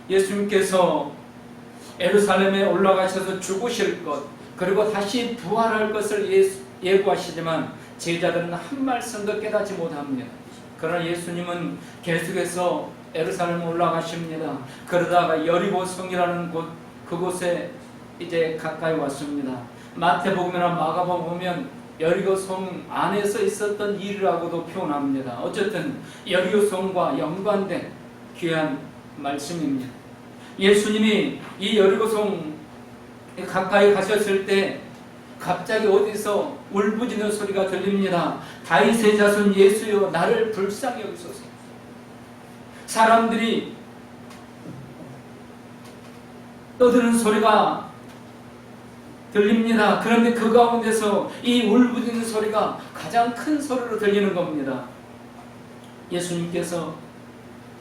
예수님께서 예루살렘에 올라가셔서 죽으실 것, 그리고 다시 부활할 것을 예고하시지만 제자들은 한 말씀도 깨닫지 못합니다. 그러나 예수님은 계속해서 예루살렘에 올라가십니다. 그러다가 여리고성이라는 그곳에 이제 가까이 왔습니다. 마태복음이나 마가복음 보면 여리고성 안에서 있었던 일이라고도 표현합니다. 어쨌든 여리고성과 연관된 귀한 말씀입니다. 예수님이 이 여리고성 가까이 가셨을 때 갑자기 어디서 울부짖는 소리가 들립니다. 다윗의 자손 예수여 나를 불쌍히 여기소서. 사람들이 떠드는 소리가 들립니다. 그런데 그 가운데서 이 울부짖는 소리가 가장 큰 소리로 들리는 겁니다. 예수님께서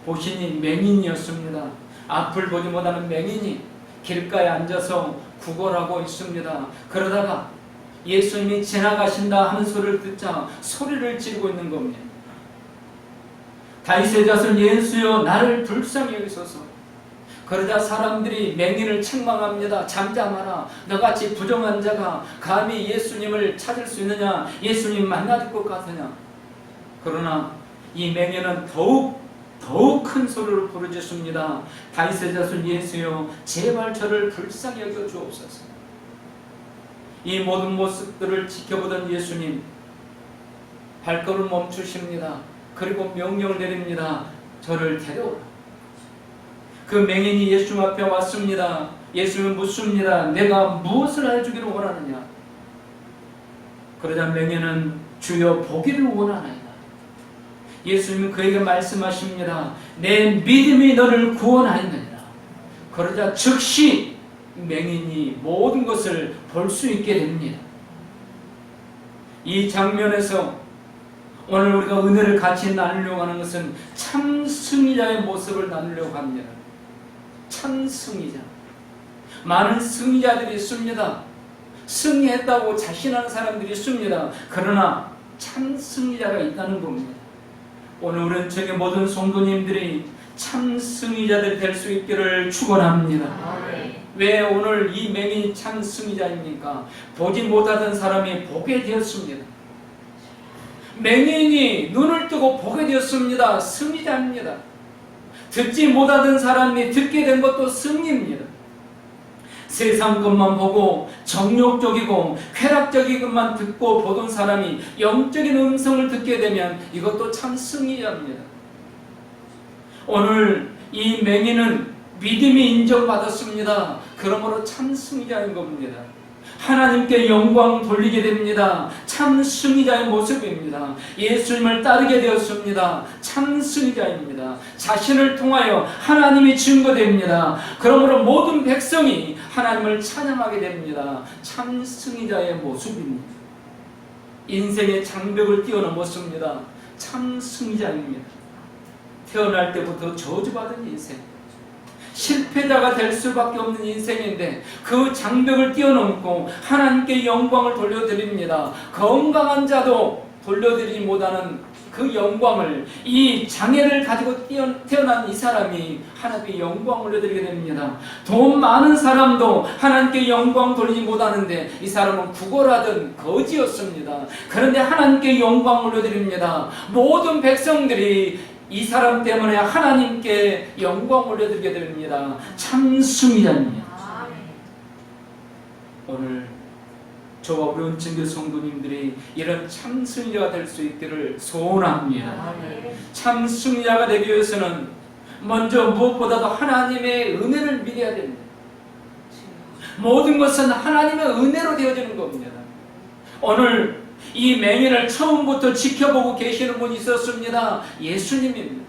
보시니 맹인이었습니다. 앞을 보지 못하는 맹인이 길가에 앉아서 구걸하고 있습니다. 그러다가 예수님이 지나가신다 하는 소리를 듣자 소리를 지르고 있는 겁니다. 다윗의 자손 예수여 나를 불쌍히 여기소서. 그러자 사람들이 맹인을 책망합니다. 잠잠하라. 너같이 부정한 자가 감히 예수님을 찾을 수 있느냐? 예수님 만날 것 같으냐? 그러나 이 맹인은 더욱 큰 소리로 부르짖습니다. 다윗의 자손 예수여 제발 저를 불쌍히 여겨 주옵소서. 이 모든 모습들을 지켜보던 예수님 발걸음을 멈추십니다. 그리고 명령을 내립니다. 저를 데려오라. 그 맹인이 예수님 앞에 왔습니다. 예수님은 묻습니다. 내가 무엇을 해주기를 원하느냐? 그러자 맹인은 주여 보기를 원하나이다. 예수님은 그에게 말씀하십니다. 내 믿음이 너를 구원하였느니라. 그러자 즉시 맹인이 모든 것을 볼 수 있게 됩니다. 이 장면에서 오늘 우리가 은혜를 같이 나누려고 하는 것은 참 승리자의 모습을 나누려고 합니다. 참 승리자. 많은 승리자들이 있습니다. 승리했다고 자신하는 사람들이 있습니다. 그러나 참 승리자가 있다는 겁니다. 오늘 우리는 저희 모든 성도님들이 참 승리자들이 될 수 있기를 축원합니다. 왜 오늘 이 맹인이 참 승리자입니까? 보지 못하던 사람이 보게 되었습니다. 맹인이 눈을 뜨고 보게 되었습니다. 승리자입니다. 듣지 못하던 사람이 듣게 된 것도 승리입니다. 세상 것만 보고 정욕적이고 쾌락적인 것만 듣고 보던 사람이 영적인 음성을 듣게 되면 이것도 참 승리자입니다. 오늘 이 맹인은 믿음이 인정받았습니다. 그러므로 참 승리자인 겁니다. 하나님께 영광 돌리게 됩니다. 참 승리자의 모습입니다. 예수님을 따르게 되었습니다. 참 승리자입니다. 자신을 통하여 하나님이 증거됩니다. 그러므로 모든 백성이 하나님을 찬양하게 됩니다. 참 승리자의 모습입니다. 인생의 장벽을 뛰어넘었습니다. 참 승리자입니다. 태어날 때부터 저주받은 인생, 실패자가 될 수밖에 없는 인생인데 그 장벽을 뛰어넘고 하나님께 영광을 돌려드립니다. 건강한 자도 돌려드리지 못하는 그 영광을 이 장애를 가지고 태어난 이 사람이 하나님께 영광을 올려드리게 됩니다. 돈 많은 사람도 하나님께 영광 돌리지 못하는데 이 사람은 구걸하던 거지였습니다. 그런데 하나님께 영광 올려드립니다. 모든 백성들이 이 사람 때문에 하나님께 영광 올려드리게 됩니다. 참 승리자입니다. 오늘 저와 우리 은총교 성도님들이 이런 참 승리자가 될 수 있기를 소원합니다. 참 승리자가 되기 위해서는 먼저 무엇보다도 하나님의 은혜를 믿어야 됩니다. 모든 것은 하나님의 은혜로 되어지는 겁니다. 오늘 이 맹인을 처음부터 지켜보고 계시는 분이 있었습니다. 예수님입니다.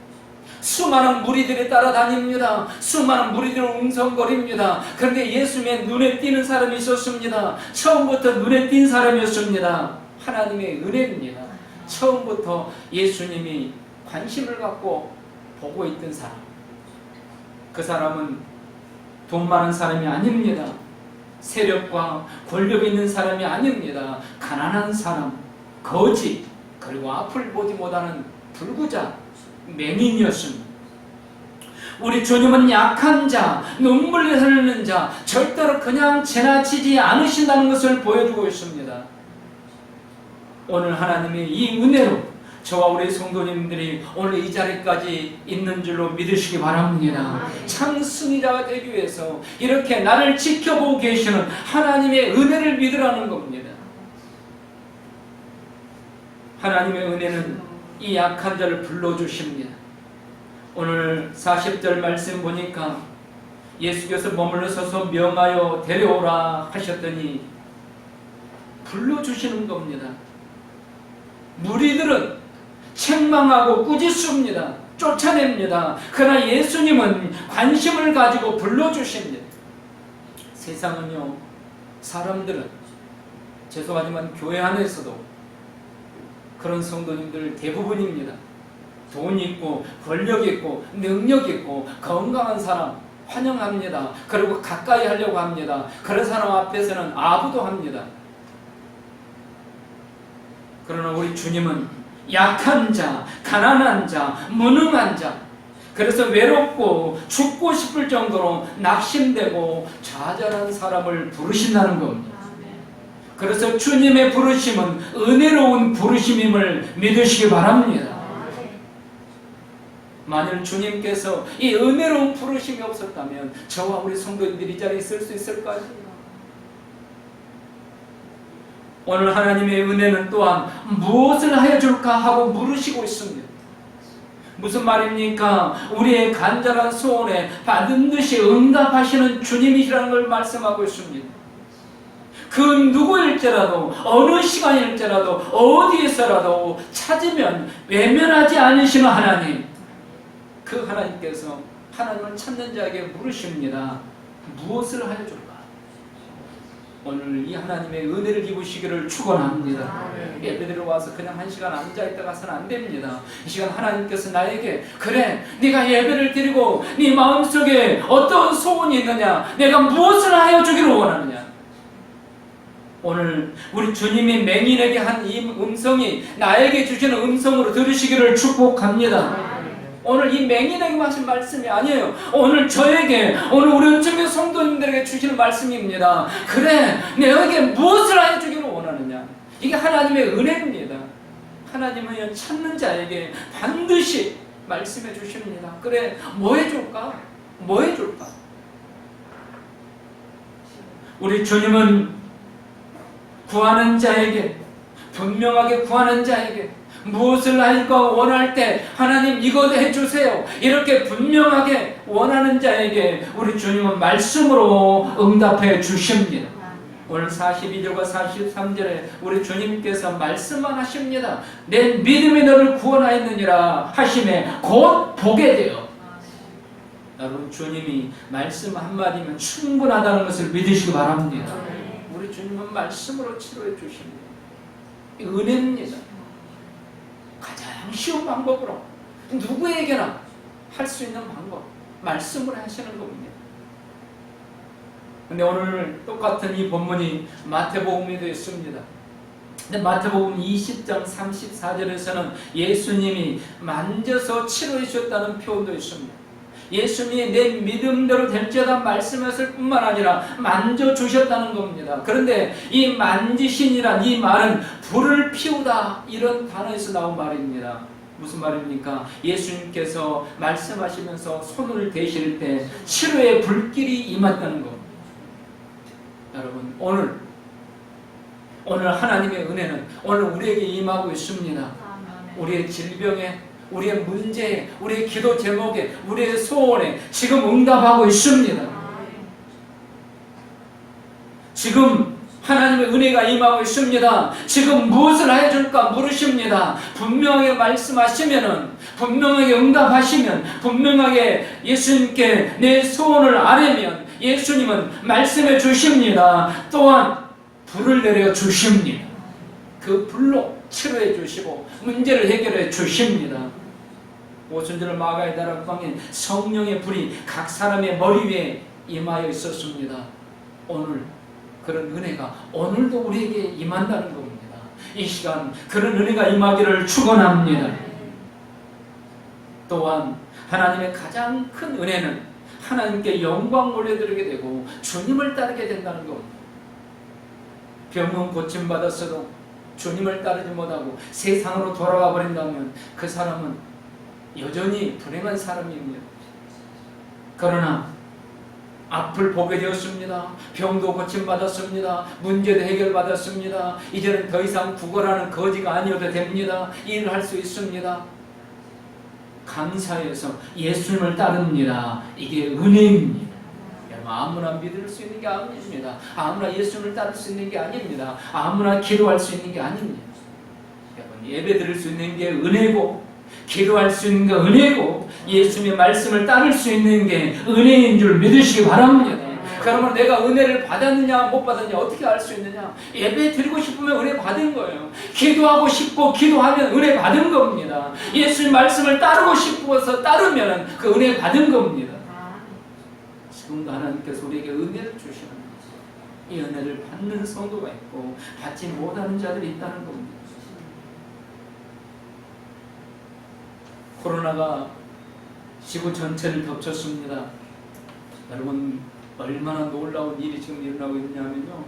수많은 무리들이 따라다닙니다. 수많은 무리들은 웅성거립니다. 그런데 예수님의 눈에 띄는 사람이 있었습니다. 처음부터 눈에 띈 사람이었습니다. 하나님의 은혜입니다. 처음부터 예수님이 관심을 갖고 보고 있던 사람, 그 사람은 돈 많은 사람이 아닙니다. 세력과 권력이 있는 사람이 아닙니다. 가난한 사람, 거지, 그리고 앞을 보지 못하는 불구자, 맹인이었습니다. 우리 주님은 약한 자, 눈물 흘리는 자 절대로 그냥 지나치지 않으신다는 것을 보여주고 있습니다. 오늘 하나님이 이 은혜로 저와 우리 성도님들이 오늘 이 자리까지 있는 줄로 믿으시기 바랍니다. 참 승리자가 되기 위해서 이렇게 나를 지켜보고 계시는 하나님의 은혜를 믿으라는 겁니다. 하나님의 은혜는 이 약한 자를 불러주십니다. 오늘 40절 말씀 보니까 예수께서 머물러 서서 명하여 데려오라 하셨더니 불러주시는 겁니다. 무리들은 책망하고 꾸짖습니다. 쫓아냅니다. 그러나 예수님은 관심을 가지고 불러주십니다. 세상은요, 사람들은 죄송하지만 교회 안에서도 그런 성도님들 대부분입니다. 돈 있고 권력 있고 능력 있고 건강한 사람 환영합니다. 그리고 가까이 하려고 합니다. 그런 사람 앞에서는 아부도 합니다. 그러나 우리 주님은 약한 자, 가난한 자, 무능한 자, 그래서 외롭고 죽고 싶을 정도로 낙심되고 좌절한 사람을 부르신다는 겁니다. 그래서 주님의 부르심은 은혜로운 부르심임을 믿으시기 바랍니다. 만일 주님께서 이 은혜로운 부르심이 없었다면 저와 우리 성도님들이 이 자리에 있을 수 있을까요? 오늘 하나님의 은혜는 또한 무엇을 하여 줄까 하고 물으시고 있습니다. 무슨 말입니까? 우리의 간절한 소원에 반드시 응답하시는 주님이시라는 걸 말씀하고 있습니다. 그 누구일지라도 어느 시간일지라도 어디에서라도 찾으면 외면하지 않으시는 하나님, 그 하나님께서 하나님을 찾는 자에게 물으십니다. 무엇을 하여 줄까? 오늘 이 하나님의 은혜를 입으시기를 축원합니다. 예배드리러 와서 그냥 한 시간 앉아있다 가서는 안 됩니다. 이 시간 하나님께서 나에게 그래, 네가 예배를 드리고 네 마음속에 어떤 소원이 있느냐, 내가 무엇을 하여 주기를 원하느냐. 오늘 우리 주님이 맹인에게 한 이 음성이 나에게 주시는 음성으로 들으시기를 축복합니다. 오늘 이 맹인에게 하신 말씀이 아니에요. 오늘 저에게, 오늘 우리 은총교 성도님들에게 주시는 말씀입니다. 그래, 내게 무엇을 하여 주기를 원하느냐. 이게 하나님의 은혜입니다. 하나님은 찾는 자에게 반드시 말씀해 주십니다. 그래, 뭐 해줄까? 뭐 해줄까? 우리 주님은 구하는 자에게, 분명하게 구하는 자에게 무엇을 할까 원할 때 하나님 이거 해주세요 이렇게 분명하게 원하는 자에게 우리 주님은 말씀으로 응답해 주십니다. 오늘 42절과 43절에 우리 주님께서 말씀만 하십니다. 내 믿음이 너를 구원하였느니라 하심에 곧 보게 되어. 여러분, 주님이 말씀 한마디면 충분하다는 것을 믿으시기 바랍니다. 우리 주님은 말씀으로 치료해 주십니다. 은혜입니다. 가장 쉬운 방법으로 누구에게나 할 수 있는 방법, 말씀을 하시는 겁니다. 근데 오늘 똑같은 이 본문이 마태복음에도 있습니다. 근데 마태복음 20장 34절에서는 예수님이 만져서 치료해 주셨다는 표현도 있습니다. 예수님이 내 믿음대로 될지어다 말씀하실 뿐만 아니라 만져주셨다는 겁니다. 그런데 이 만지신이란 이 말은 불을 피우다 이런 단어에서 나온 말입니다. 무슨 말입니까? 예수님께서 말씀하시면서 손을 대실 때 치료의 불길이 임했다는 겁니다. 여러분, 오늘 하나님의 은혜는 오늘 우리에게 임하고 있습니다. 우리의 질병에, 우리의 문제에, 우리의 기도 제목에, 우리의 소원에 지금 응답하고 있습니다. 지금 하나님의 은혜가 임하고 있습니다. 지금 무엇을 해줄까 물으십니다. 분명하게 말씀하시면은, 분명하게 응답하시면, 분명하게 예수님께 내 소원을 아뢰면 예수님은 말씀해 주십니다. 또한 불을 내려 주십니다. 그 불로 치료해 주시고 문제를 해결해 주십니다. 오순절 마가의 다락방에 성령의 불이 각 사람의 머리 위에 임하여 있었습니다. 오늘 그런 은혜가 오늘도 우리에게 임한다는 겁니다. 이 시간 그런 은혜가 임하기를 축원합니다. 또한 하나님의 가장 큰 은혜는 하나님께 영광 올려드리게 되고 주님을 따르게 된다는 겁니다. 병은 고침받았어도 주님을 따르지 못하고 세상으로 돌아가 버린다면 그 사람은 여전히 불행한 사람입니다. 그러나 앞을 보게 되었습니다. 병도 고침받았습니다. 문제도 해결받았습니다. 이제는 더 이상 구걸하는 거지가 아니어도 됩니다. 일을 할 수 있습니다. 감사해서 예수님을 따릅니다. 이게 은혜입니다. 아무나 믿을 수 있는 게 아닙니다. 아무나 예수님을 따를 수 있는 게 아닙니다. 아무나 기도할 수 있는 게 아닙니다. 여러분, 예배 드릴 수 있는 게 은혜고, 기도할 수 있는 게 은혜고, 예수님의 말씀을 따를 수 있는 게 은혜인 줄 믿으시기 바랍니다. 그러면 내가 은혜를 받았느냐 못 받았느냐 어떻게 알 수 있느냐? 예배 드리고 싶으면 은혜 받은 거예요. 기도하고 싶고 기도하면 은혜 받은 겁니다. 예수님 말씀을 따르고 싶어서 따르면 그 은혜 받은 겁니다. 지금도 하나님께서 우리에게 은혜를 주시는 거죠. 이 은혜를 받는 성도가 있고 받지 못하는 자들이 있다는 겁니다. 코로나가 지구 전체를 덮쳤습니다. 여러분, 얼마나 놀라운 일이 지금 일어나고 있냐면요,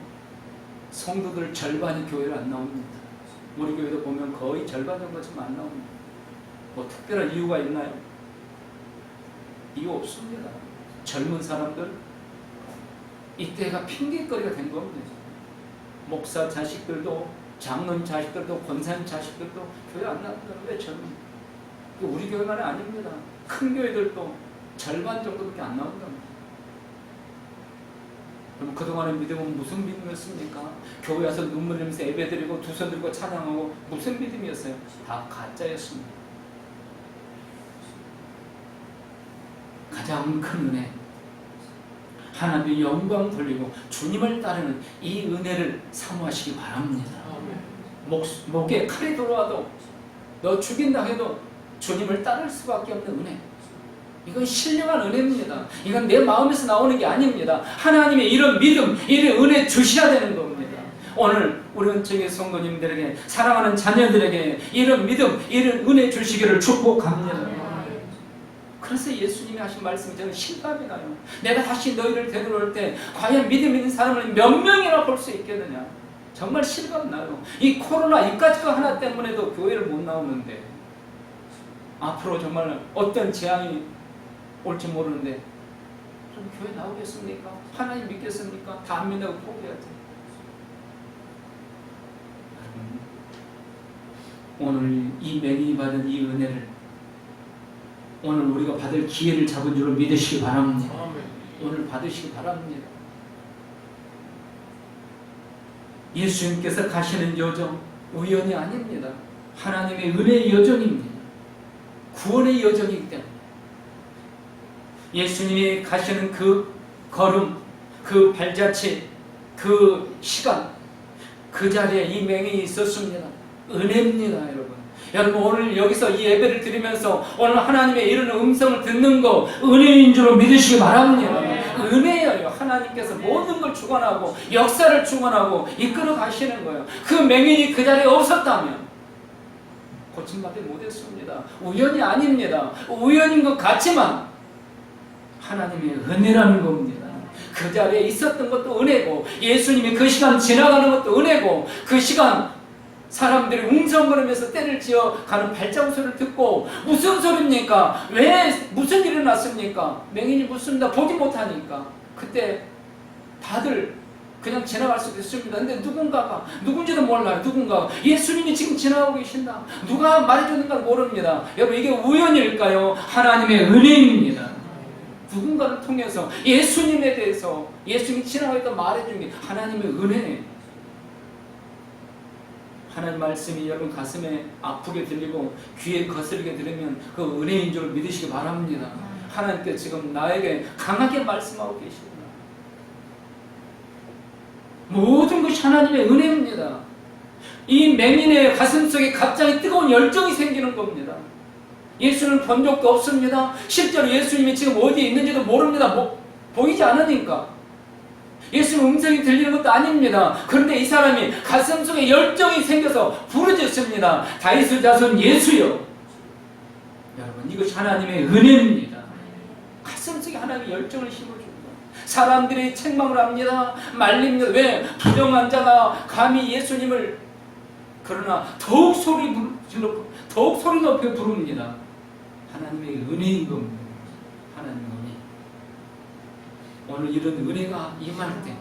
성도들 절반이 교회를 안 나옵니다. 우리 교회도 보면 거의 절반 정도 지금 안 나옵니다. 뭐 특별한 이유가 있나요? 이유 없습니다. 젊은 사람들, 이때가 핑계거리가 된 겁니다. 목사 자식들도, 장로님 자식들도, 권사님 자식들도 교회 안 나온다. 왜 젊은? 우리 교회만이 아닙니다. 큰 교회들도 절반 정도밖에 안 나온답니다. 그럼 그동안의 믿음은 무슨 믿음이었습니까? 교회 와서 눈물 흘리면서 예배드리고 두 손 들고 찬양하고 무슨 믿음이었어요? 다 가짜였습니다. 가장 큰 은혜, 하나님의 영광 돌리고 주님을 따르는 이 은혜를 사모하시기 바랍니다. 목에 칼이 들어와도, 너 죽인다 해도 주님을 따를 수밖에 없는 은혜. 이건 신령한 은혜입니다. 이건 내 마음에서 나오는 게 아닙니다. 하나님의 이런 믿음, 이런 은혜 주셔야 되는 겁니다. 오늘 우리 은총의 성도님들에게, 사랑하는 자녀들에게 이런 믿음, 이런 은혜 주시기를 축복합니다. 그래서 예수님이 하신 말씀이 저는 실감이 나요. 내가 다시 너희를 데려올 때 과연 믿음 있는 사람을 몇 명이나 볼 수 있겠느냐. 정말 실감 나요. 이 코로나 이까짓 거 하나 때문에도 교회를 못 나오는데 앞으로 정말 어떤 재앙이 올지 모르는데 좀 교회 나오겠습니까? 하나님 믿겠습니까? 다 안 믿는다고 포기하지. 오늘 이 맹인이 받은 이 은혜를 오늘 우리가 받을 기회를 잡은 줄을 믿으시기 바랍니다. 오늘 받으시기 바랍니다. 예수님께서 가시는 여정 우연이 아닙니다. 하나님의 은혜의 여정입니다. 구원의 여정이기 때문에 예수님이 가시는 그 걸음, 그 발자취, 그 시간, 그 자리에 이 맹인이 있었습니다. 은혜입니다, 여러분. 여러분, 오늘 여기서 이 예배를 드리면서 오늘 하나님의 이런 음성을 듣는 거 은혜인 줄 믿으시기 바랍니다. 은혜예요. 하나님께서 모든 걸 주관하고 역사를 주관하고 이끌어 가시는 거예요. 그 맹인이 그 자리에 없었다면 고침받지 못했습니다. 우연이 아닙니다. 우연인 것 같지만 하나님의 은혜라는 겁니다. 그 자리에 있었던 것도 은혜고, 예수님이 그 시간 지나가는 것도 은혜고, 그 시간 사람들이 웅성거리면서 때를 지어 가는 발자국 소리를 듣고, 무슨 소리입니까? 왜 무슨 일이 났습니까? 맹인이 묻습니다. 보지 못하니까. 그때 다들 그냥 지나갈 수도 있습니다. 근데 누군가가, 누군지도 몰라요. 누군가가 예수님이 지금 지나가고 계신다. 누가 말해주는 걸 모릅니다. 여러분, 이게 우연일까요? 하나님의 은혜입니다. 누군가를 통해서 예수님에 대해서, 예수님이 지나가니까 말해준 게 하나님의 은혜예요. 하나님 말씀이 여러분 가슴에 아프게 들리고 귀에 거슬리게 들으면 그 은혜인 줄 믿으시기 바랍니다. 하나님께 지금 나에게 강하게 말씀하고 계십니다. 모든 것이 하나님의 은혜입니다. 이 맹인의 가슴속에 갑자기 뜨거운 열정이 생기는 겁니다. 예수는 본 적도 없습니다. 실제로 예수님이 지금 어디에 있는지도 모릅니다. 보이지 않으니까. 예수님 음성이 들리는 것도 아닙니다. 그런데 이 사람이 가슴속에 열정이 생겨서 부르짖습니다. 다윗의 자손 예수여, 여러분, 이것이 하나님의 은혜입니다. 가슴속에 하나님의 열정을 심어줍니다. 사람들이 책망을 합니다. 말립니다. 왜? 부정한 자가 감히 예수님을, 그러나 더욱 소리 높여 부릅니다. 하나님의 은혜인 겁니다. 하나님의 은혜. 오늘 이런 은혜가 임할 때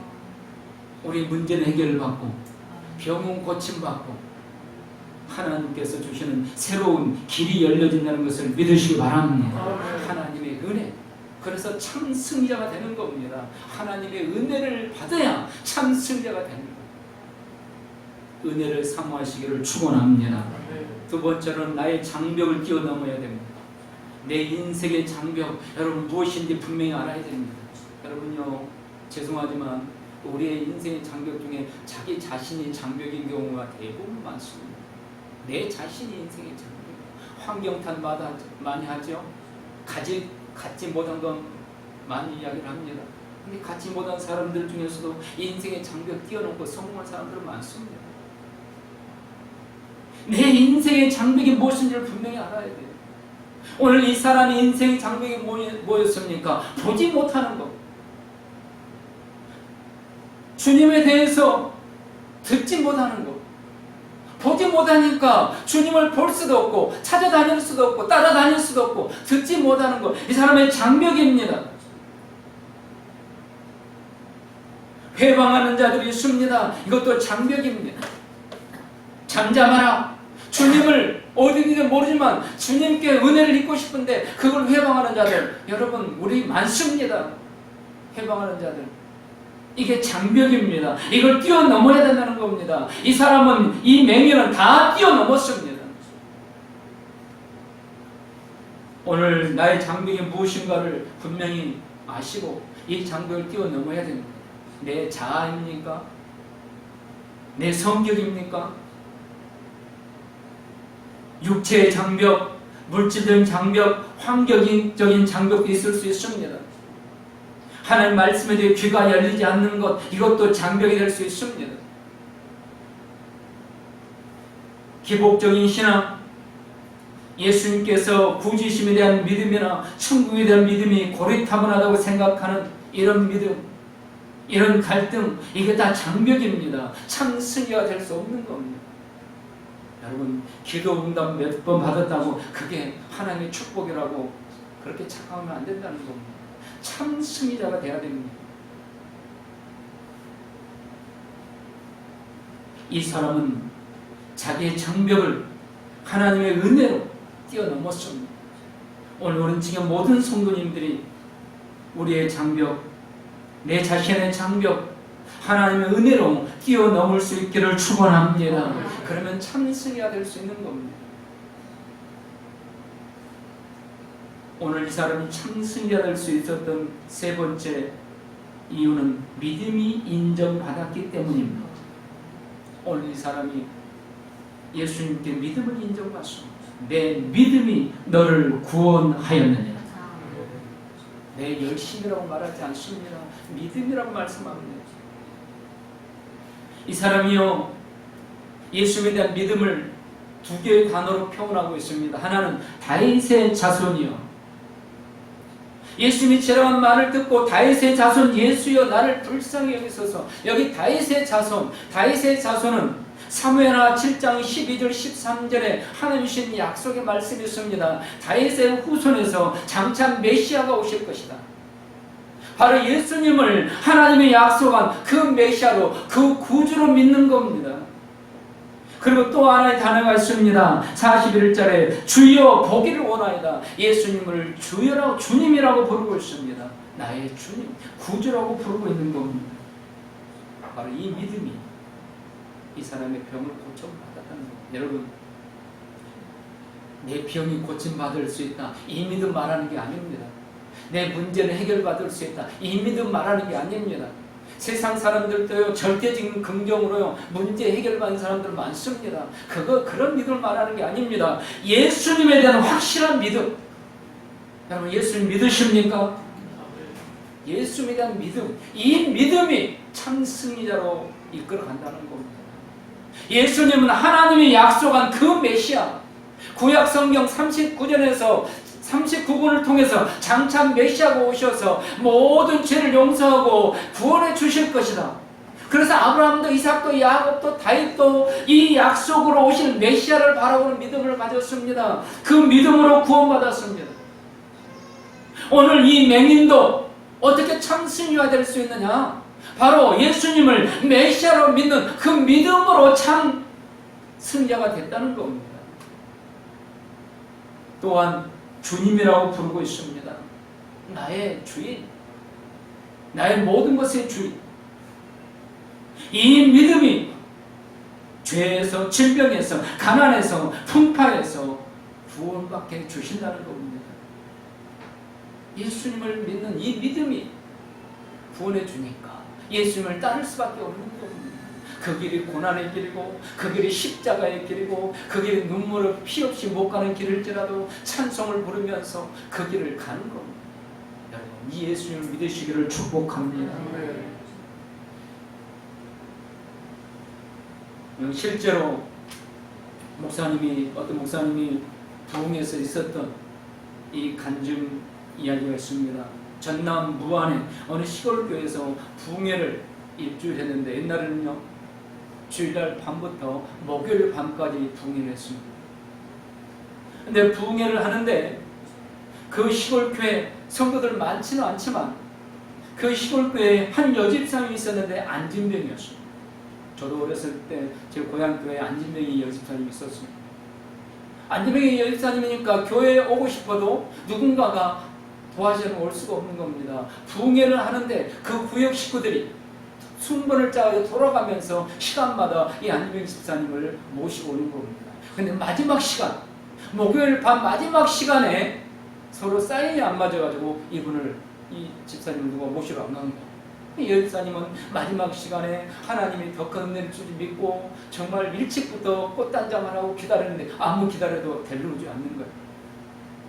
우리 문제는 해결받고 병은 고침받고 하나님께서 주시는 새로운 길이 열려진다는 것을 믿으시기 바랍니다. 하나님의 은혜. 그래서 참 승리자가 되는 겁니다. 하나님의 은혜를 받아야 참 승리자가 되는 겁니다. 은혜를 사모하시기를 축원합니다. 두 번째는 나의 장벽을 뛰어넘어야 됩니다. 내 인생의 장벽, 여러분 무엇인지 분명히 알아야 됩니다. 여러분요, 죄송하지만 우리의 인생의 장벽 중에 자기 자신이 장벽인 경우가 대부분 많습니다. 내 자신이 인생의 장벽. 환경 탓 많이 하죠. 갖지 못한 건 많이 이야기를 합니다. 근데 갖지 못한 사람들 중에서도 인생의 장벽 뛰어넘고 성공한 사람들은 많습니다. 내 인생의 장벽이 무엇인지를 분명히 알아야 돼요. 오늘 이 사람이 인생의 장벽이 뭐였습니까? 보지 못하는 것. 주님에 대해서 듣지 못하는 것. 보지 못하니까 주님을 볼 수도 없고 찾아다닐 수도 없고 따라다닐 수도 없고 듣지 못하는 것. 이 사람의 장벽입니다. 회방하는 자들이 있습니다. 이것도 장벽입니다. 잠잠하라. 주님을 어디든지 모르지만 주님께 은혜를 입고 싶은데 그걸 회방하는 자들, 여러분 우리 많습니다. 회방하는 자들. 이게 장벽입니다. 이걸 뛰어넘어야 된다는 겁니다. 이 사람은 이 맹위는 다 뛰어넘었습니다. 오늘 나의 장벽이 무엇인가를 분명히 아시고 이 장벽을 뛰어넘어야 됩니다. 내 자아입니까? 내 성격입니까? 육체의 장벽, 물질적인 장벽, 환경적인 장벽도 있을 수 있습니다. 하나님 말씀에 대해 귀가 열리지 않는 것, 이것도 장벽이 될 수 있습니다. 기복적인 신앙, 예수님께서 구주심에 대한 믿음이나 천국에 대한 믿음이 고리타분하다고 생각하는 이런 믿음, 이런 갈등, 이게 다 장벽입니다. 참 승리가 될 수 없는 겁니다. 여러분, 기도 응답 몇 번 받았다고 그게 하나님의 축복이라고 그렇게 착각하면 안 된다는 겁니다. 참 승리자가 돼야 됩니다. 이 사람은 자기의 장벽을 하나님의 은혜로 뛰어넘었습니다. 오늘 우리는 지금 모든 성도님들이 우리의 장벽, 내 자신의 장벽, 하나님의 은혜로 뛰어넘을 수 있기를 축원합니다. 그러면 참 승리가 될 수 있는 겁니다. 오늘 이 사람이 참 승리가 될 수 있었던 세 번째 이유는 믿음이 인정받았기 때문입니다. 오늘 이 사람이 예수님께 믿음을 인정받습니다. 내 믿음이 너를 구원하였느냐. 내 열심이라고 말하지 않습니다. 믿음이라고 말씀합니다. 이 사람이요, 예수님에 대한 믿음을 두 개의 단어로 표현하고 있습니다. 하나는 다윗의 자손이요. 예수님이 지나간 말을 듣고 다윗의 자손 예수여 나를 불쌍히 여기소서. 여기 다윗의 자손, 다윗의 자손은 사무엘하 7장 12절 13절에 하나님 주신 약속의 말씀이 있습니다. 다윗의 후손에서 장차 메시아가 오실 것이다. 바로 예수님을 하나님의 약속한 그 메시아로, 그 구주로 믿는 겁니다. 그리고 또 하나의 단어가 있습니다. 41절에 주여 보기를 원하이다. 예수님을 주여라고, 주님이라고 부르고 있습니다. 나의 주님, 구주라고 부르고 있는 겁니다. 바로 이 믿음이 이 사람의 병을 고쳐받았다는 겁니다. 여러분, 내 병이 고침받을 수 있다, 이 믿음 말하는 게 아닙니다. 내 문제는 해결받을 수 있다, 이 믿음 말하는 게 아닙니다. 세상 사람들도요, 절대적인 긍정으로요, 문제 해결받는 사람들 많습니다. 그런 믿음을 말하는 게 아닙니다. 예수님에 대한 확실한 믿음. 여러분, 예수님 믿으십니까? 예수님에 대한 믿음. 이 믿음이 참 승리자로 이끌어 간다는 겁니다. 예수님은 하나님이 약속한 그 메시아, 구약 성경 39권을 통해서 장차 메시아가 오셔서 모든 죄를 용서하고 구원해 주실 것이다. 그래서 아브라함도 이삭도 야곱도 다윗도 이 약속으로 오실 메시아를 바라보는 믿음을 가졌습니다. 그 믿음으로 구원받았습니다. 오늘 이 맹인도 어떻게 참 승리가 될 수 있느냐? 바로 예수님을 메시아로 믿는 그 믿음으로 참 승리자가 됐다는 겁니다. 또한 주님이라고 부르고 있습니다. 나의 주인, 나의 모든 것의 주인. 이 믿음이 죄에서, 질병에서, 가난에서, 풍파에서 구원받게 해주신다는 겁니다. 예수님을 믿는 이 믿음이 구원해 주니까 예수님을 따를 수밖에 없는 겁니다. 그 길이 고난의 길이고 그 길이 십자가의 길이고 그 길이 눈물을 피 없이 못 가는 길일지라도 찬송을 부르면서 그 길을 가는 겁니다. 여러분, 이 예수님을 믿으시기를 축복합니다. 실제로 어떤 목사님이 부흥에서 있었던 이 간증 이야기가 있습니다. 전남 무안의 어느 시골 교회에서 부흥회를 일주일 했는데, 옛날에는요 주일날 밤부터 목요일 밤까지 부흥회를 했습니다. 근데 부흥회를 하는데 그 시골 교회 성도들 많지는 않지만 그 시골 교회에 한 여집사님이 있었는데 안진병이었습니다. 저도 어렸을 때 제 고향 교회에 안진병이 여집사님이 있었습니다. 안진병이 여집사님이니까 교회에 오고 싶어도 누군가가 도와주러 올 수가 없는 겁니다. 부흥회를 하는데 그 구역 식구들이 순번을 짜서 돌아가면서 시간마다 이 안진병 집사님을 모시고 오는 겁니다. 근데 마지막 시간, 목요일 밤 마지막 시간에 서로 사인이 안 맞아가지고 이 집사님을 누가 모시러 안 간 거예요. 이 여집사님은 마지막 시간에 하나님이 더 큰 은혜를 주지 믿고 정말 일찍부터 꽃단장을 하고 기다렸는데 아무 기다려도 데려오지 않는 거예요.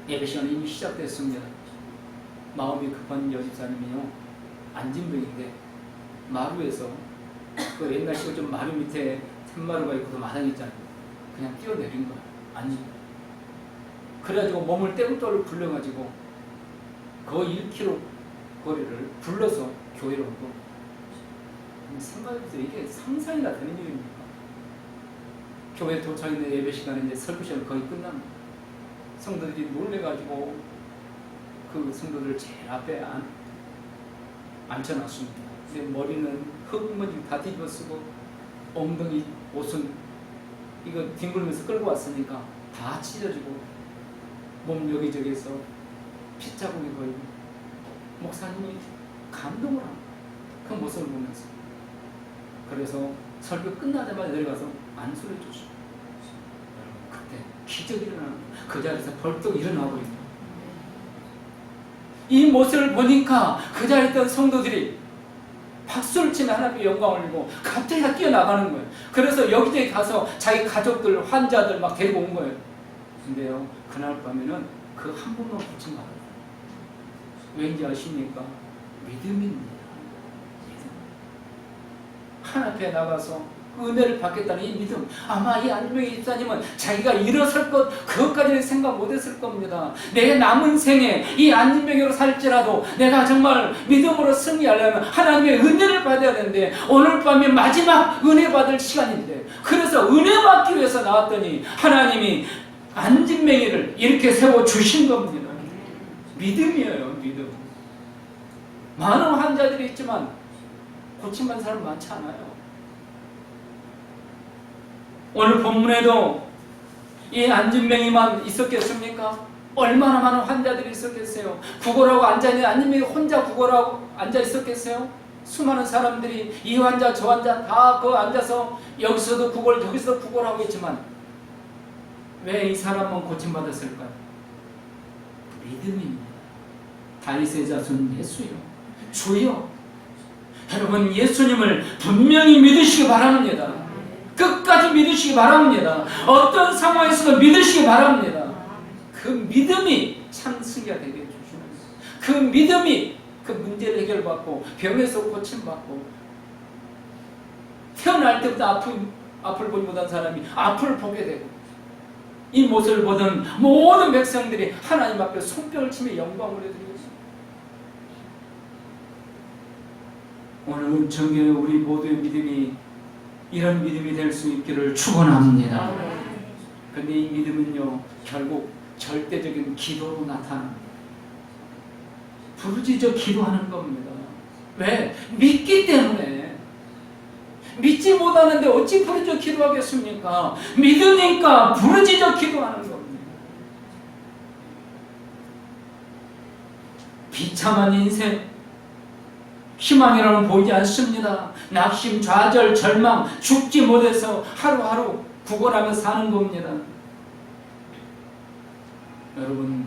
예배 시간이 이미 시작됐습니다. 마음이 급한 여집사님이요, 안진병인데 마루에서 그 옛날 시골 좀 마루 밑에 툇마루가 있고 그 마당 있잖아요. 그냥 뛰어내린 거예요. 안진병. 그래가지고 몸을 떼굴떼굴 굴려가지고 거의 1km 거리를 불러서 교회로 오고, 생각해보세요. 이게 상상이나 되는 일입니까? 교회 도착했는데 예배 시간에 이제 설교 시간 거의 끝납니다. 성도들이 놀래가지고 그 성도들 제일 앞에 앉혀놨습니다. 근데 머리는 흙먼지 다 뒤집어 쓰고 엉덩이 옷은 이거 뒹굴면서 끌고 왔으니까 다 찢어지고 몸 여기저기서 핏자국이 보이고, 목사님이 감동을 합니다. 그 모습을 보면서. 그래서 설교 끝나자마자 내려가서 안수를 해줬어요. 그때 기적이 일어나는, 그 자리에서 벌떡 일어나고 있다. 이 모습을 보니까 그 자리에 있던 성도들이 박수를 치며 하나님의 영광을 올리고 갑자기 다 뛰어나가는 거예요. 그래서 여기저기 가서 자기 가족들, 환자들 막 데리고 온 거예요. 근데요, 그날 밤에는 그 한 분만 고침받았어요. 왠지 아십니까? 믿음입니다. 하나님 앞에 나가서 은혜를 받겠다는 이 믿음. 아마 이 안진병 집사님은 자기가 일어설 것, 그것까지는 생각 못했을 겁니다. 내 남은 생에 이 안진병으로 살지라도 내가 정말 믿음으로 승리하려면 하나님의 은혜를 받아야 되는데, 오늘 밤에 마지막 은혜 받을 시간인데, 그래서 은혜 받기 위해서 나왔더니 하나님이 안진병이를 이렇게 세워주신 겁니다. 믿음이에요, 믿음. 많은 환자들이 있지만 고침받은 사람 많지 않아요. 오늘 본문에도 이 안진병이만 있었겠습니까? 얼마나 많은 환자들이 있었겠어요? 구걸하고 앉아있는 안진병이 혼자 구걸하고 앉아 있었겠어요? 수많은 사람들이 이 환자 저 환자 다 그 앉아서 여기서도 구걸 저기서도 구걸하고 있지만 왜 이 사람은 고침받았을까요? 믿음입니다. 다윗의 자손 예수요, 주여. 여러분, 예수님을 분명히 믿으시기 바랍니다. 끝까지 믿으시기 바랍니다. 어떤 상황에서도 믿으시기 바랍니다. 그 믿음이 참 승리가 되게 해주시는 거예요. 그 믿음이 그 문제를 해결받고 병에서 고침받고, 태어날 때부터 앞을 보지 못한 사람이 앞을 보게 되고, 이 모습을 보던 모든 백성들이 하나님 앞에 손뼉을 치며 영광을 올려드리고 있습니다. 오늘 정교회 우리 모두의 믿음이 이런 믿음이 될 수 있기를 축원합니다. 그런데 이 믿음은요, 결국 절대적인 기도로 나타납니다. 부르짖어 기도하는 겁니다. 왜? 믿기 때문에. 믿지 못하는데 어찌 부르짖어 기도하겠습니까? 믿으니까 부르짖어 기도하는 겁니다. 비참한 인생, 희망이라는 보이지 않습니다. 낙심, 좌절, 절망, 죽지 못해서 하루하루 구걸하며 사는 겁니다. 여러분,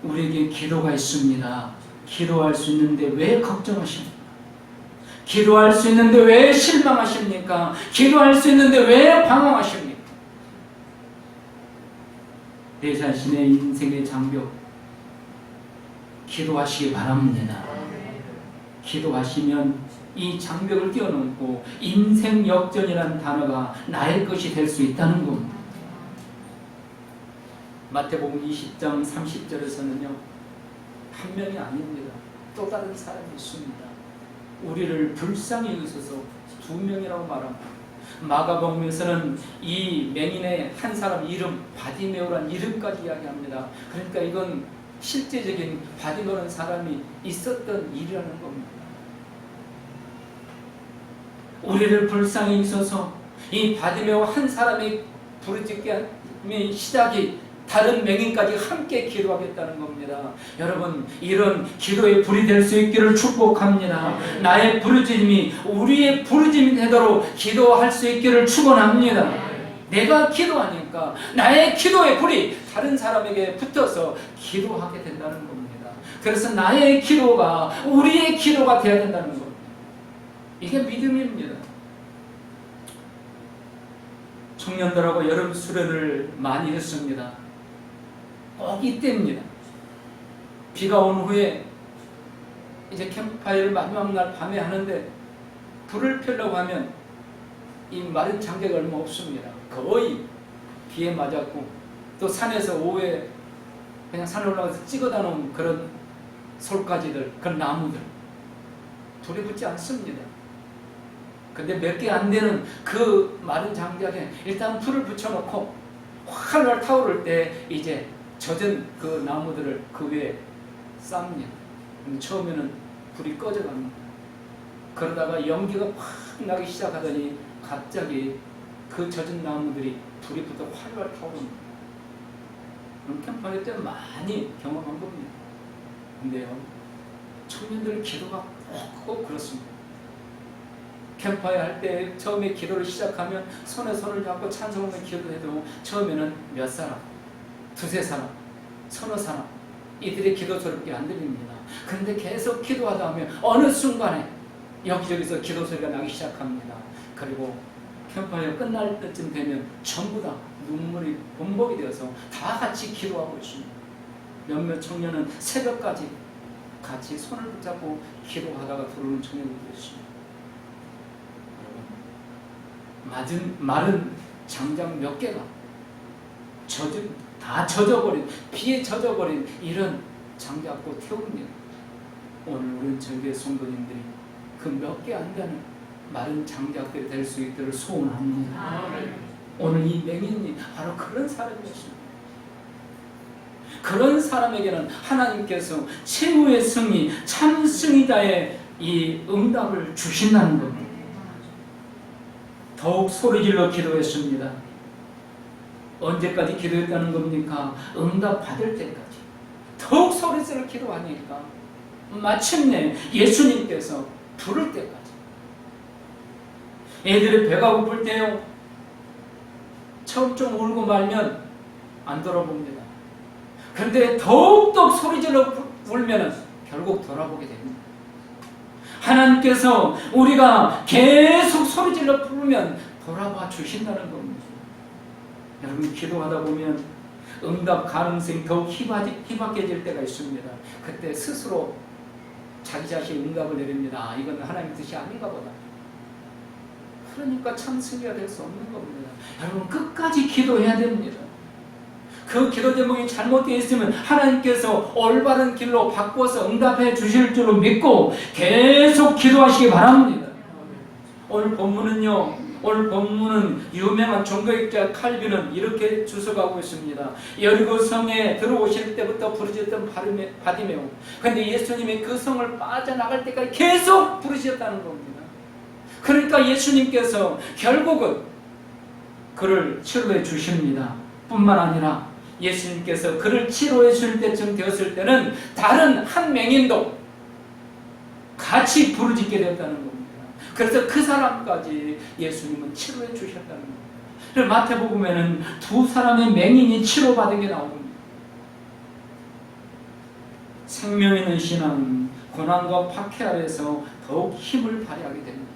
우리에게 기도가 있습니다. 기도할 수 있는데 왜 걱정하십니까? 기도할 수 있는데 왜 실망하십니까? 기도할 수 있는데 왜 방황하십니까? 내 자신의 인생의 장벽 기도하시기 바랍니다. 기도하시면 이 장벽을 뛰어넘고 인생 역전이라는 단어가 나의 것이 될 수 있다는 겁니다. 마태복음 20장 30절에서는요, 한 명이 아닙니다. 또 다른 사람이 있습니다. 우리를 불쌍히 여기셔서 두 명이라고 말합니다. 마가복음에서는 이 맹인의 한 사람 이름 바디메오라는 이름까지 이야기합니다. 그러니까 이건 실제적인 바디메오라는 사람이 있었던 일이라는 겁니다. 우리를 불쌍히 여기셔서 이 바디메오 한 사람이 부르짖기 시작이 다른 맹인까지 함께 기도하겠다는 겁니다. 여러분, 이런 기도의 불이 될 수 있기를 축복합니다. 나의 부르짖음이 우리의 부르짖음이 되도록 기도할 수 있기를 축원합니다. 내가 기도하니까 나의 기도의 불이 다른 사람에게 붙어서 기도하게 된다는 겁니다. 그래서 나의 기도가 우리의 기도가 되어야 된다는 겁니다. 이게 믿음입니다. 청년들하고 여름 수련을 많이 했습니다. 꼭 이때입니다. 비가 온 후에 이제 캠프파이어를 마지막 날 밤에 하는데 불을 펴려고 하면 이 마른 장작이 얼마 없습니다. 거의 비에 맞았고, 또 산에서 오후에 그냥 산에 올라가서 찍어다 놓은 그런 솔가지들, 그런 나무들, 불이 붙지 않습니다. 근데 몇 개 안 되는 그 마른 장작에 일단 불을 붙여놓고 활활 타오를 때 이제 젖은 그 나무들을 그 위에 쌉니다. 처음에는 불이 꺼져갑니다. 그러다가 연기가 확 나기 시작하더니 갑자기 그 젖은 나무들이 불이 붙어 활활 타오릅니다. 그럼 캠프파이어 때 많이 경험한 겁니다. 근데요, 청년들 기도가 꼭 그렇습니다. 캠프파이어 할 때 처음에 기도를 시작하면 손에 손을 잡고 찬송하며 기도해도 처음에는 몇 사람, 두세 사람, 서너 사람, 이들의 기도 소리밖에 안 들립니다. 그런데 계속 기도하다 보면 어느 순간에 여기저기서 기도 소리가 나기 시작합니다. 그리고 캠프파이어 끝날 때쯤 되면 전부 다 눈물이 범벅이 되어서 다 같이 기도하고 있습니다. 몇몇 청년은 새벽까지 같이 손을 붙잡고 기도하다가 들어오는 청년들도 있습니다. 마른 장작 몇 개가 다 젖어버린, 비에 젖어버린 이런 장작도 태웁니다. 오늘 우리 저교회 성도님들이 그 몇 개 안 되는 마른 장작들이 될 수 있도록 소원합니다. 오늘 이 맹인이 바로 그런 사람이었습니다. 그런 사람에게는 하나님께서 최후의 승리, 참 승리자의 이 응답을 주신다는 겁니다. 더욱 소리질러 기도했습니다. 언제까지 기도했다는 겁니까? 응답 받을 때까지. 더욱 소리질러 기도하니까 마침내 예수님께서 부를 때까지. 애들이 배가 고플 때요, 처음 좀 울고 말면 안 돌아봅니다. 그런데 더욱더 소리질러 울면 결국 돌아보게 됩니다. 하나님께서 우리가 계속 소리질러 부르면 돌아봐 주신다는 겁니다. 여러분, 기도하다 보면 응답 가능성이 더욱 희박해질 때가 있습니다. 그때 스스로 자기 자신 응답을 내립니다. 이건 하나님의 뜻이 아닌가 보다. 그러니까 참 승리가 될 수 없는 겁니다. 여러분 끝까지 기도해야 됩니다. 그 기도 제목이 잘못되어 있으면 하나님께서 올바른 길로 바꿔서 응답해 주실 줄로 믿고 계속 기도하시기 바랍니다. 오늘 본문은 유명한 종교학자 칼빈은 이렇게 주석하고 있습니다. 여리고 성에 들어오실 때부터 부르짖던 바디메오. 그런데 예수님이 그 성을 빠져나갈 때까지 계속 부르짖었다는 겁니다. 그러니까 예수님께서 결국은 그를 치료해 주십니다. 뿐만 아니라 예수님께서 그를 치료해 줄 때쯤 되었을 때는 다른 한 맹인도 같이 부르짖게 되었다는 겁니다. 그래서 그 사람까지 예수님은 치료해 주셨다는 겁니다. 그래서 마태복음에는 두 사람의 맹인이 치료받은 게 나옵니다. 생명 있는 신앙은 고난과 박해 아래서 더욱 힘을 발휘하게 됩니다.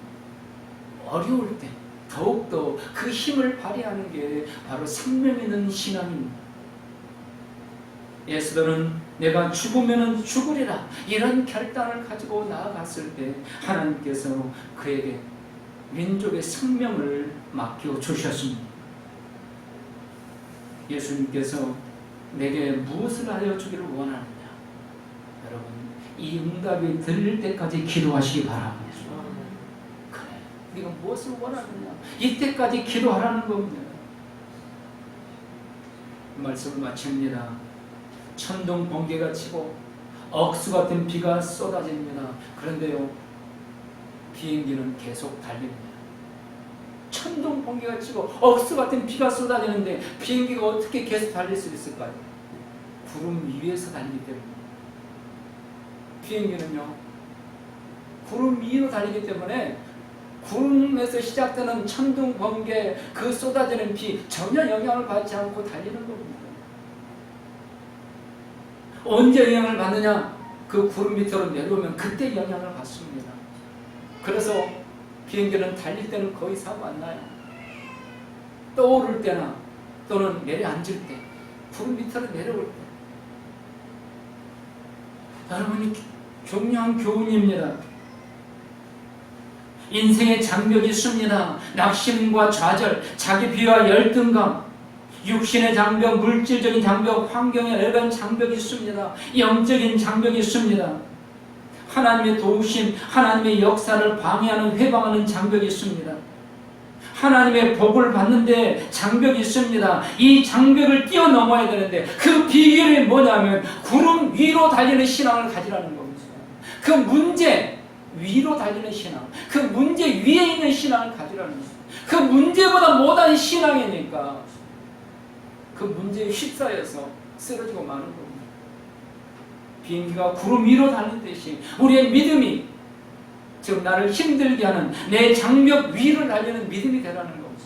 어려울 때 더욱더 그 힘을 발휘하는 게 바로 생명 있는 신앙입니다. 예수들은 내가 죽으면 죽으리라 이런 결단을 가지고 나아갔을 때 하나님께서 그에게 민족의 생명을 맡겨 주셨습니다. 예수님께서 내게 무엇을 하여 주기를 원하느냐? 여러분 이 응답이 들릴 때까지 기도하시기 바랍니다. 그래, 네가 무엇을 원하느냐? 이때까지 기도하라는 겁니다. 말씀을 마칩니다. 천둥 번개가 치고 억수 같은 비가 쏟아집니다. 그런데요, 비행기는 계속 달립니다. 천둥 번개가 치고 억수 같은 비가 쏟아지는데 비행기가 어떻게 계속 달릴 수 있을까요? 구름 위에서 달리기 때문에. 비행기는요, 구름 위로 달리기 때문에 구름에서 시작되는 천둥 번개, 그 쏟아지는 비 전혀 영향을 받지 않고 달리는 겁니다. 언제 영향을 받느냐? 그 구름 밑으로 내려오면 그때 영향을 받습니다. 그래서 비행기는 달릴 때는 거의 사고 안 나요. 떠오를 때나 또는 내려앉을 때, 구름 밑으로 내려올 때. 여러분이 중요한 교훈입니다. 인생의 장벽이 있습니다. 낙심과 좌절, 자기 비하 열등감, 육신의 장벽, 물질적인 장벽, 환경의 여러 장벽이 있습니다. 영적인 장벽이 있습니다. 하나님의 도우심, 하나님의 역사를 방해하는, 회방하는 장벽이 있습니다. 하나님의 복을 받는데 장벽이 있습니다. 이 장벽을 뛰어넘어야 되는데 그 비결이 뭐냐면 구름 위로 달리는 신앙을 가지라는 겁니다. 그 문제 위로 달리는 신앙, 그 문제 위에 있는 신앙을 가지라는 겁니다. 그 문제보다 못한 신앙이니까 그 문제에 휩싸여서 쓰러지고 마는 겁니다. 비행기가 구름 위로 달리듯이 우리의 믿음이, 즉 나를 힘들게 하는 내 장벽 위로 달리는 믿음이 되라는 겁니다.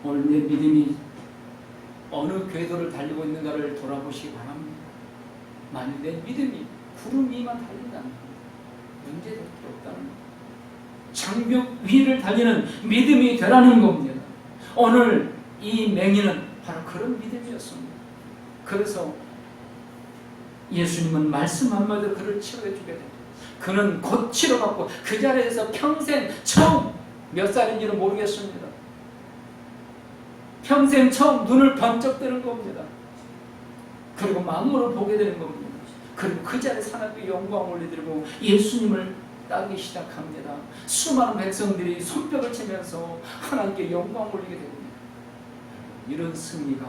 오늘 내 믿음이 어느 궤도를 달리고 있는가를 돌아보시기 바랍니다. 만일 내 믿음이 구름 위만 달린다면 문제될 게 없다는 겁니다. 장벽 위를 달리는 믿음이 되라는 겁니다. 오늘 이 맹인은 바로 그런 믿음이었습니다. 그래서 예수님은 말씀 한마디로 그를 치료해 주게 됩니다. 그는 곧 치료받고 그 자리에서 평생 처음, 몇 살인지는 모르겠습니다, 평생 처음 눈을 번쩍 뜨는 겁니다. 그리고 만물을 보게 되는 겁니다. 그리고 그 자리에서 하나님께 영광을 올려드리고 예수님을 따르기 시작합니다. 수많은 백성들이 손뼉을 치면서 하나님께 영광을 올리게 됩니다. 이런 승리가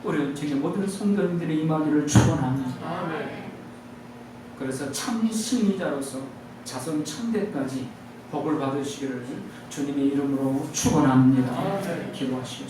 우리 은총의 모든 성도님들의 임하기를 축원합니다. 그래서 참 승리자로서 자손 천대까지 복을 받으시기를 주님의 이름으로 축원합니다. 기도하시겠습니다.